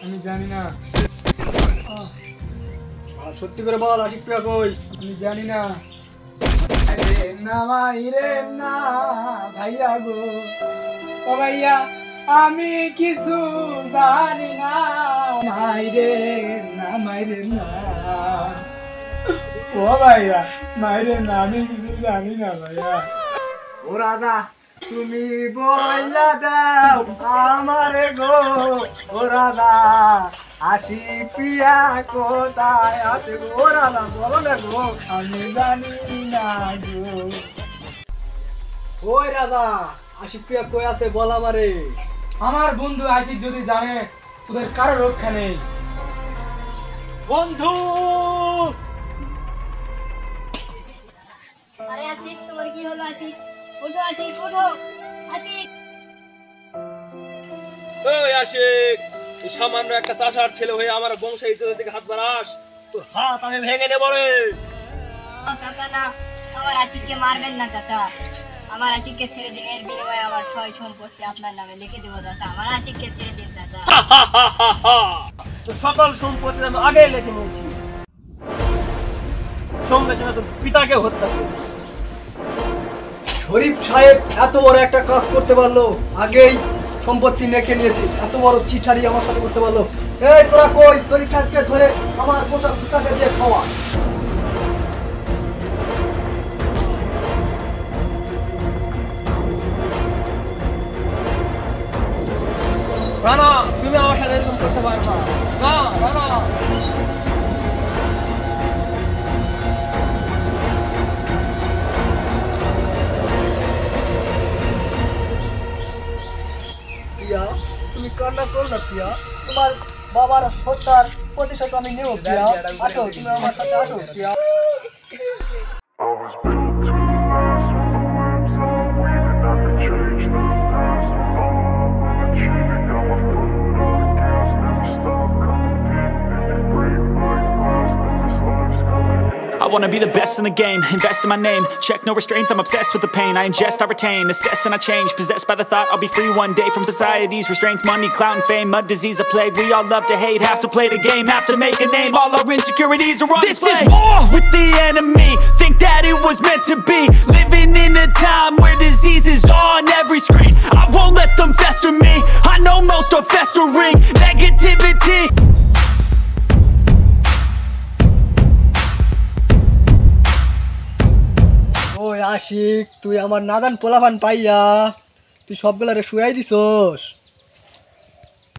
আমি জানি না। সত্যি করে বল আশিক পিয়া কই? আমি জানি না। আরে না মাইরে না ভাইয়া গো, ও ভাইয়া আমি কিছু জানি না। মাইরে না মাইরে না, ও ভাইয়া মাইরে না, আমি কিছু জানি না ভাইয়া। ও রাজা তুমি বইলা দাও আমারে গো, ও রাজা আশিক পিয়া কোথায় আছে গো? ও রাজা বলো না গো। আমি জানি না গো। ওই রাজা আশিক পিয়া কই আছে বল আমারে। আমার বন্ধু আশিক যদি জানে তোদের কারো রক্ষা নেই। বন্ধু আরে আশিক তোমার কি হলো? আশিক ওঠো, আশিক ওঠো, আশিক। ওই আশিক, তুই সামান্য একটা চাষার ছেলে হয়ে আমার বংশ ইজ্জতের দিকে হাত বাড়াস, তোর হাত আমি ভেঙে নেব রে। চাচা না, আমার আশিককে মারবেন না চাচা। আমার আশিককে ছেড়ে দিন, এর বিনিময়ে আমার সয় সম্পত্তি আপনার নামে লিখে দেবো চাচা। আমার আশিককে ছেড়ে দিন চাচা। তোর সকল সম্পত্তি আমি আগেই লিখে নিয়েছি, সঙ্গে সঙ্গে তোর পিতাকে হত্যা করেছি। শরীফ সাহেব এত বড় একটা কাজ করতে পারলো, আগেই সম্পত্তি রেখে নিয়েছি, এত বড় চিঠারি আমার সাথে করতে পারলো। এই তোরা কই? শরীফ সাহেবকে ধরে আমার পোশাক পোশাকে দিয়ে খাওয়া। রানা, তুমি আমার সাথে এরকম করতে পারবে না। না রানা, প্রিয়া তুমি কান্না করো না প্রিয়া, তোমার বাবার হত্যার প্রতিশোধ আমি নেব প্রিয়া। আসো তুমি আমার সাথে আসো প্রিয়া। I was built to last when the webs are weaving. I could change the past with all I'm achieving. Got my foot on the gas, never stop competing. If you break like glass, then this life's gonna end. I wanna be the best in the game, invest in my name. Check no restraints, I'm obsessed with the pain. I ingest, I retain, assess and I change. Possessed by the thought I'll be free one day from society's restraints. Money, clout and fame, mud, disease, a plague. We all love to hate, have to play the game, have to make a name. All our insecurities are on display. This is war with the enemy, think that it was meant to be. Living in a time where disease is on every screen. I won't let them fester me, I know most are festering. Negativity. ওই আশিক, তুই আমার নাদান পোলাপান পাইয়া তুই সবগুলারে Shuai দিছস।